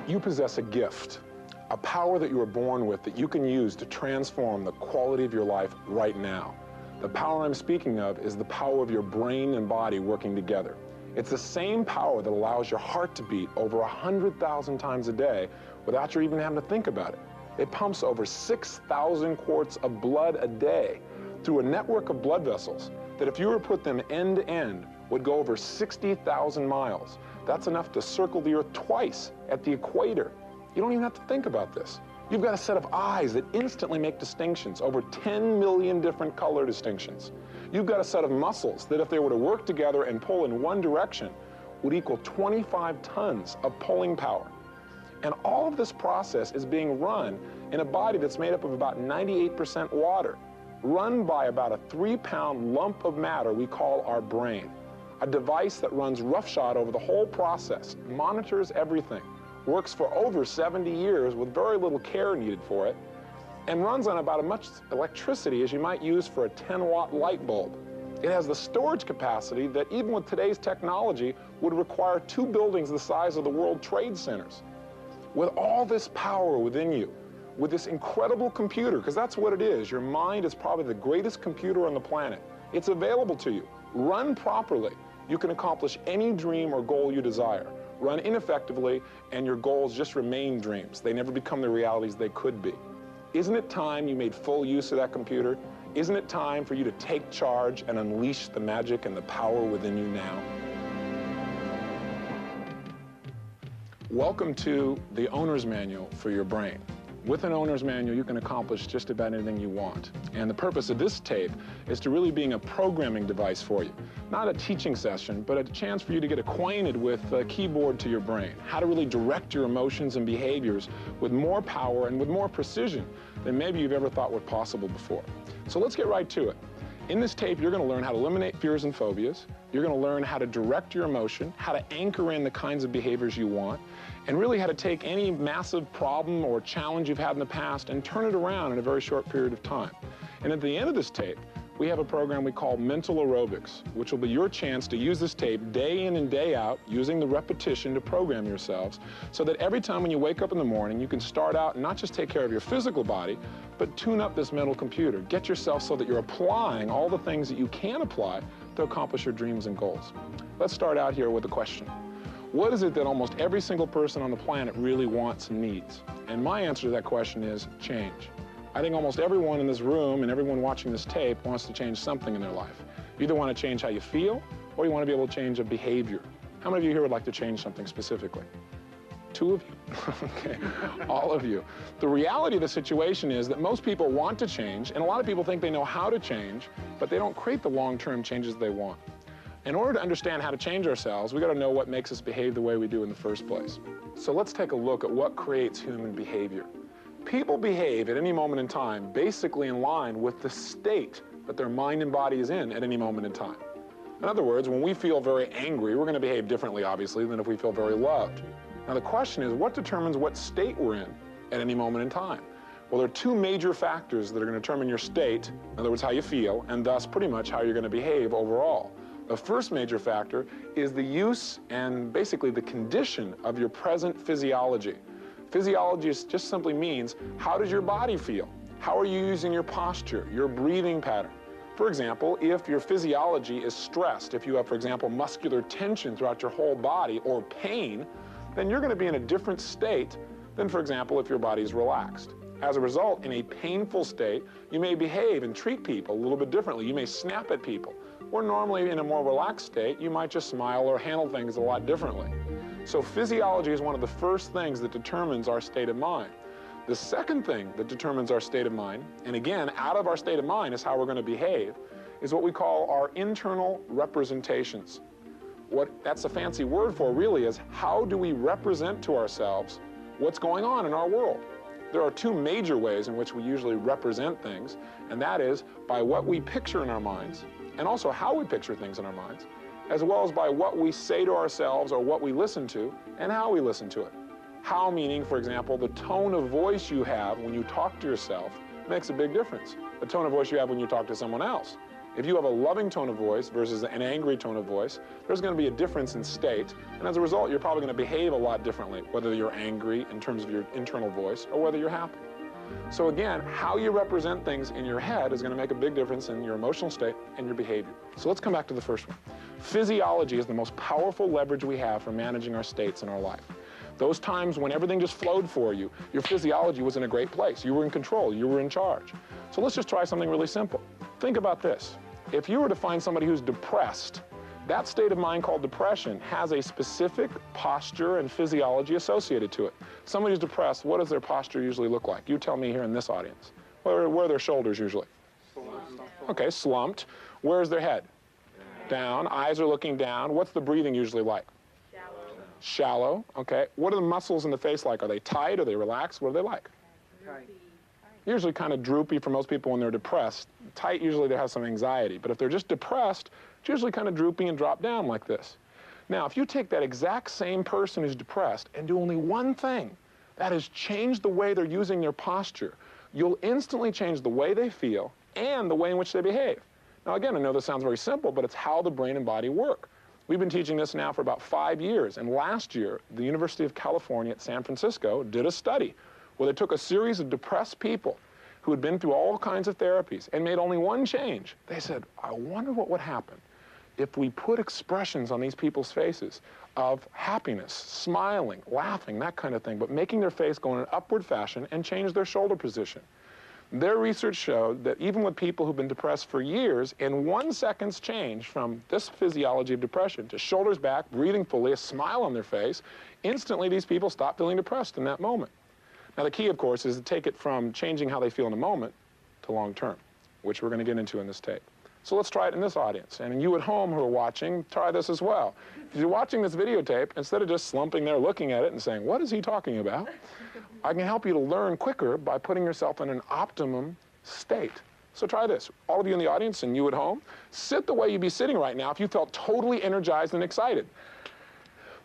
You possess a gift, a power that you were born with that you can use to transform the quality of your life right now. The power I'm speaking of is the power of your brain and body working together. It's the same power that allows your heart to beat over 100,000 times a day without you even having to think about it. It pumps over 6,000 quarts of blood a day through a network of blood vessels that, if you were to put them end to end, would go over 60,000 miles. That's enough to circle the Earth twice at the equator. You don't even have to think about this. You've got a set of eyes that instantly make distinctions, over 10 million different color distinctions. You've got a set of muscles that, if they were to work together and pull in one direction, would equal 25 tons of pulling power. And all of this process is being run in a body that's made up of about 98% water, run by about a 3-pound lump of matter we call our brain. A device that runs roughshod over the whole process, monitors everything, works for over 70 years with very little care needed for it, and runs on about as much electricity as you might use for a 10-watt light bulb. It has the storage capacity that, even with today's technology, would require 2 buildings the size of the World Trade Centers. With all this power within you, with this incredible computer, because that's what it is, your mind is probably the greatest computer on the planet. It's available to you. Run properly, you can accomplish any dream or goal you desire. Run ineffectively, and your goals just remain dreams. They never become the realities they could be. Isn't it time you made full use of that computer? Isn't it time for you to take charge and unleash the magic and the power within you now? Welcome to the owner's manual for your brain. With an owner's manual, you can accomplish just about anything you want. And the purpose of this tape is to really being a programming device for you. Not a teaching session, but a chance for you to get acquainted with a keyboard to your brain. How to really direct your emotions and behaviors with more power and with more precision than maybe you've ever thought were possible before. So let's get right to it. In this tape, you're going to learn how to eliminate fears and phobias. You're going to learn how to direct your emotion, how to anchor in the kinds of behaviors you want, and really how to take any massive problem or challenge you've had in the past and turn it around in a very short period of time. And at the end of this tape, we have a program we call Mental Aerobics, which will be your chance to use this tape day in and day out, using the repetition to program yourselves, so that every time when you wake up in the morning, you can start out and not just take care of your physical body, but tune up this mental computer. Get yourself so that you're applying all the things that you can apply to accomplish your dreams and goals. Let's start out here with a question. What is it that almost every single person on the planet really wants and needs? And my answer to that question is change. I think almost everyone in this room and everyone watching this tape wants to change something in their life. You either want to change how you feel, or you want to be able to change a behavior. How many of you here would like to change something specifically? 2 of you? Okay, all of you. The reality of the situation is that most people want to change, and a lot of people think they know how to change, but they don't create the long-term changes they want. In order to understand how to change ourselves, we got to know what makes us behave the way we do in the first place. So let's take a look at what creates human behavior. People behave at any moment in time basically in line with the state that their mind and body is in at any moment in time. In other words, when we feel very angry, we're going to behave differently, obviously, than if we feel very loved. Now, the question is, what determines what state we're in at any moment in time? Well, there are 2 major factors that are going to determine your state, in other words, how you feel, and thus pretty much how you're going to behave overall. The first major factor is the use and basically the condition of your present physiology. Physiology just simply means, how does your body feel? How are you using your posture, your breathing pattern? For example, if your physiology is stressed, if you have, for example, muscular tension throughout your whole body or pain, then you're going to be in a different state than, for example, if your body is relaxed. As a result, in a painful state, you may behave and treat people a little bit differently. You may snap at people. Or normally, in a more relaxed state, you might just smile or handle things a lot differently. So physiology is one of the first things that determines our state of mind. The second thing that determines our state of mind, and again, out of our state of mind is how we're going to behave, is what we call our internal representations. What that's a fancy word for really is, how do we represent to ourselves what's going on in our world? There are 2 major ways in which we usually represent things, and that is by what we picture in our minds, and also how we picture things in our minds, as well as by what we say to ourselves or what we listen to and how we listen to it. How meaning, for example, the tone of voice you have when you talk to yourself makes a big difference. The tone of voice you have when you talk to someone else If you have a loving tone of voice versus an angry tone of voice, there's going to be a difference in state, and as a result, you're probably going to behave a lot differently, whether you're angry in terms of your internal voice or whether you're happy. So again, how you represent things in your head is going to make a big difference in your emotional state and your behavior. So let's come back to the first one. Physiology is the most powerful leverage we have for managing our states in our life. Those times when everything just flowed for you, your physiology was in a great place. You were in control. You were in charge. So let's just try something really simple. Think about this. If you were to find somebody who's depressed, that state of mind called depression has a specific posture and physiology associated to it. Somebody who's depressed, what does their posture usually look like? You tell me here in this audience. Where are their shoulders usually? Okay, slumped. Where's their head? Down. Eyes are looking down. What's the breathing usually like? Shallow, okay. What are the muscles in the face like? Are they tight? Are they relaxed? What are they like? Tight. Usually kind of droopy for most people when they're depressed. Tight, usually they have some anxiety. But if they're just depressed, it's usually kind of droopy and drop down like this. Now, if you take that exact same person who's depressed and do only one thing, that is change the way they're using their posture, you'll instantly change the way they feel and the way in which they behave. Now, again, I know this sounds very simple, but it's how the brain and body work. We've been teaching this now for about 5 years, and last year, the University of California at San Francisco did a study where they took a series of depressed people who had been through all kinds of therapies and made only one change. They said, I wonder what would happen if we put expressions on these people's faces of happiness, smiling, laughing, that kind of thing, but making their face go in an upward fashion and change their shoulder position. Their research showed that even with people who've been depressed for years, in 1 second's change from this physiology of depression to shoulders back, breathing fully, a smile on their face, instantly these people stop feeling depressed in that moment. Now the key, of course, is to take it from changing how they feel in a moment to long term, which we're going to get into in this tape. So let's try it in this audience. And you at home who are watching, try this as well. If you're watching this videotape, instead of just slumping there looking at it and saying, what is he talking about? I can help you to learn quicker by putting yourself in an optimum state. So try this. All of you in the audience and you at home, sit the way you'd be sitting right now if you felt totally energized and excited.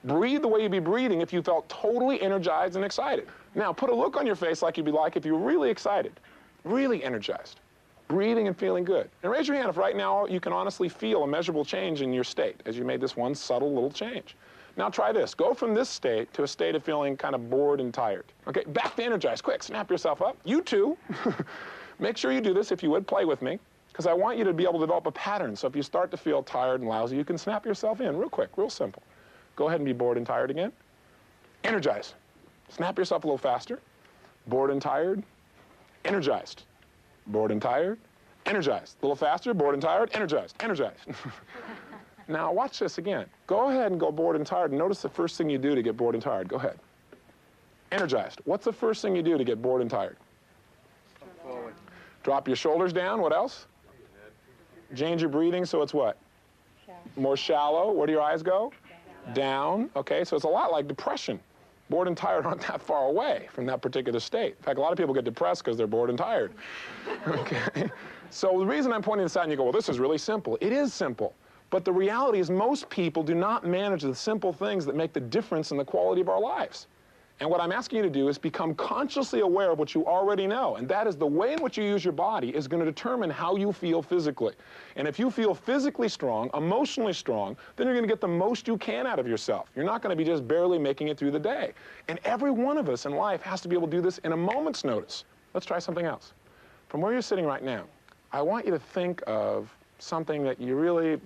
Breathe the way you'd be breathing if you felt totally energized and excited. Now, put a look on your face like you'd be like if you were really excited, really energized, breathing and feeling good. And raise your hand if right now you can honestly feel a measurable change in your state as you made this one subtle little change. Now try this. Go from this state to a state of feeling kind of bored and tired. Okay, back to energized. Quick, snap yourself up. You too. Make sure you do this if you would. Play with me, because I want you to be able to develop a pattern. So if you start to feel tired and lousy, you can snap yourself in real quick, real simple. Go ahead and be bored and tired again. Energize. Snap yourself a little faster. Bored and tired. Energized. Bored and tired. Energized. A little faster. Bored and tired. Energized. Energized. Now watch this again. Go ahead and go bored and tired. And notice the first thing you do to get bored and tired. Go ahead. Energized. What's the first thing you do to get bored and tired? Forward. Drop your shoulders down. What else? Change your breathing so it's what? More shallow. Where do your eyes go? Down. Okay, so it's a lot like depression. Bored and tired aren't that far away from that particular state. In fact, a lot of people get depressed because they're bored and tired. Okay? So the reason I'm pointing this out and you go, well, this is really simple. It is simple. But the reality is most people do not manage the simple things that make the difference in the quality of our lives. And what I'm asking you to do is become consciously aware of what you already know. And that is the way in which you use your body is going to determine how you feel physically. And if you feel physically strong, emotionally strong, then you're going to get the most you can out of yourself. You're not going to be just barely making it through the day. And every one of us in life has to be able to do this in a moment's notice. Let's try something else. From where you're sitting right now, I want you to think of something that you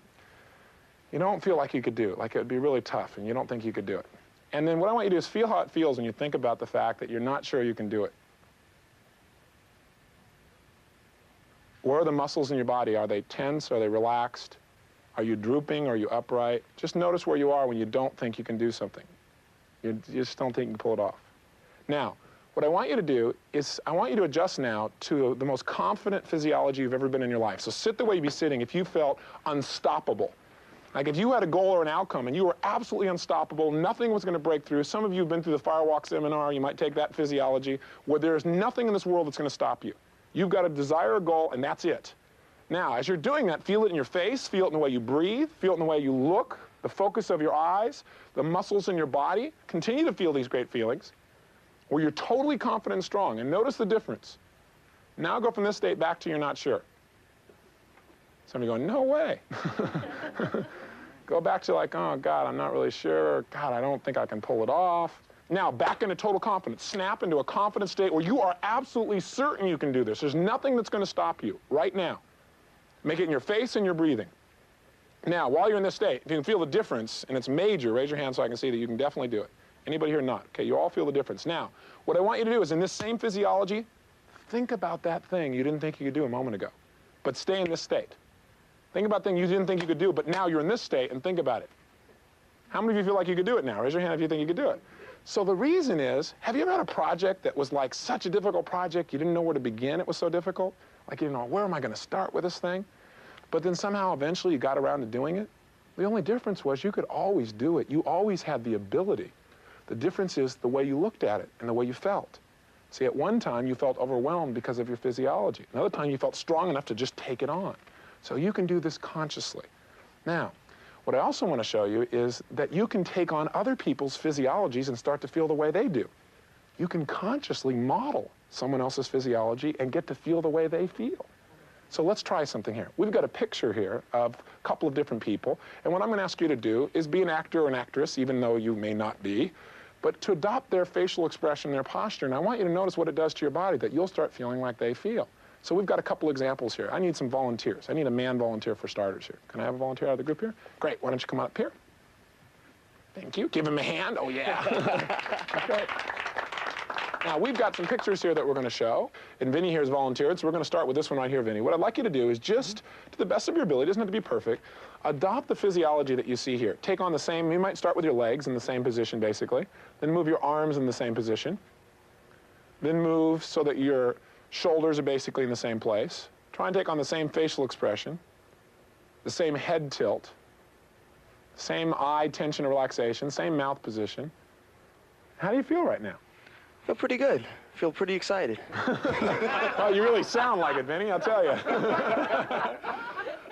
don't feel like you could do, like it would be really tough and you don't think you could do it. And then what I want you to do is feel how it feels when you think about the fact that you're not sure you can do it. Where are the muscles in your body? Are they tense? Are they relaxed? Are you drooping? Are you upright? Just notice where you are when you don't think you can do something. You just don't think you can pull it off. Now, what I want you to do is I want you to adjust now to the most confident physiology you've ever been in your life. So sit the way you'd be sitting if you felt unstoppable. Like if you had a goal or an outcome and you were absolutely unstoppable, nothing was going to break through. Some of you have been through the Firewalk seminar. You might take that physiology where there's nothing in this world that's going to stop you. You've got to desire a goal, and that's it. Now, as you're doing that, feel it in your face, feel it in the way you breathe, feel it in the way you look, the focus of your eyes, the muscles in your body. Continue to feel these great feelings where you're totally confident and strong, and notice the difference. Now go from this state back to you're not sure. Some of you going, no way. Go back to like, oh, God, I'm not really sure. God, I don't think I can pull it off. Now, back into total confidence. Snap into a confident state where you are absolutely certain you can do this. There's nothing that's going to stop you right now. Make it in your face and your breathing. Now, while you're in this state, if you can feel the difference, and it's major, raise your hand so I can see that you can definitely do it. Anybody here not? Okay, you all feel the difference. Now, what I want you to do is in this same physiology, think about that thing you didn't think you could do a moment ago, but stay in this state. Think about things you didn't think you could do, but now you're in this state, and think about it. How many of you feel like you could do it now? Raise your hand if you think you could do it. So the reason is, have you ever had a project that was like such a difficult project, you didn't know where to begin, it was so difficult? Like, you know, where am I going to start with this thing? But then somehow eventually you got around to doing it? The only difference was you could always do it. You always had the ability. The difference is the way you looked at it and the way you felt. See, at one time you felt overwhelmed because of your physiology. Another time you felt strong enough to just take it on. So you can do this consciously. Now, what I also want to show you is that you can take on other people's physiologies and start to feel the way they do. You can consciously model someone else's physiology and get to feel the way they feel. So let's try something here. We've got a picture here of a couple of different people, and what I'm going to ask you to do is be an actor or an actress, even though you may not be, but to adopt their facial expression, their posture, and I want you to notice what it does to your body, that you'll start feeling like they feel. So we've got a couple examples here. I need some volunteers. I need a man volunteer for starters here. Can I have a volunteer out of the group here? Great. Why don't you come up here? Thank you. Give him a hand. Oh, yeah. Okay. Now, we've got some pictures here that we're going to show, and Vinny here has volunteered, so we're going to start with this one right here, Vinny. What I'd like you to do is just, to the best of your ability, it doesn't have to be perfect, adopt the physiology that you see here. Take on the same, you might start with your legs in the same position, basically, then move your arms in the same position, then move so that your shoulders are basically in the same place. Try and take on the same facial expression, the same head tilt, same eye tension and relaxation, same mouth position. How do you feel right now? I feel pretty good. I feel pretty excited. Well, you really sound like it, Vinny, I'll tell you.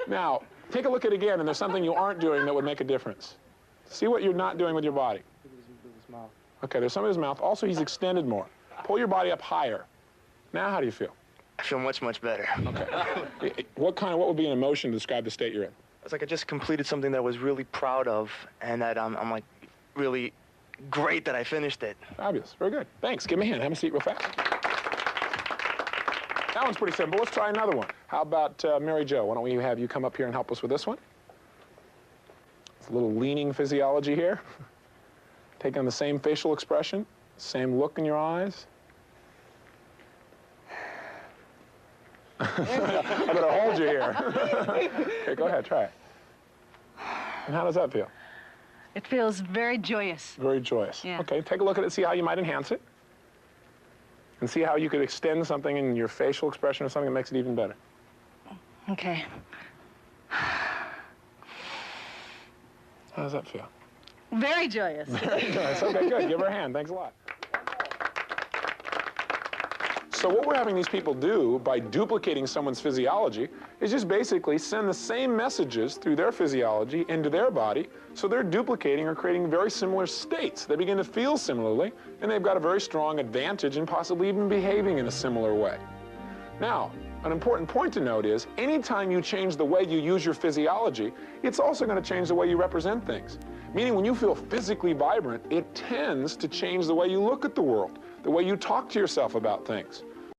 Now, take a look at it again, and there's something you aren't doing that would make a difference. See what you're not doing with your body. Okay, there's some of his mouth. Also, he's extended more. Pull your body up higher. Now, how do you feel? I feel much, much better. Okay. What would be an emotion to describe the state you're in? It's like I just completed something that I was really proud of, and that I'm like really great that I finished it. Fabulous. Very good. Thanks. Give me a hand. Have a seat real fast. That one's pretty simple. Let's try another one. How about Mary Jo? Why don't we have you come up here and help us with this one? It's a little leaning physiology here. Take on the same facial expression, same look in your eyes. I better hold you here. Okay, go ahead, try it. And how does that feel? It feels very joyous. Very joyous. Yeah. Okay, take a look at it, see how you might enhance it. And see how you could extend something in your facial expression or something that makes it even better. Okay. How does that feel? Very joyous. Very joyous. Okay, good. Give her a hand. Thanks a lot. So what we're having these people do by duplicating someone's physiology is just basically send the same messages through their physiology into their body, so they're duplicating or creating very similar states. They begin to feel similarly, and they've got a very strong advantage in possibly even behaving in a similar way. Now, an important point to note is, anytime you change the way you use your physiology, it's also going to change the way you represent things. Meaning when you feel physically vibrant, it tends to change the way you look at the world, the way you talk to yourself about things.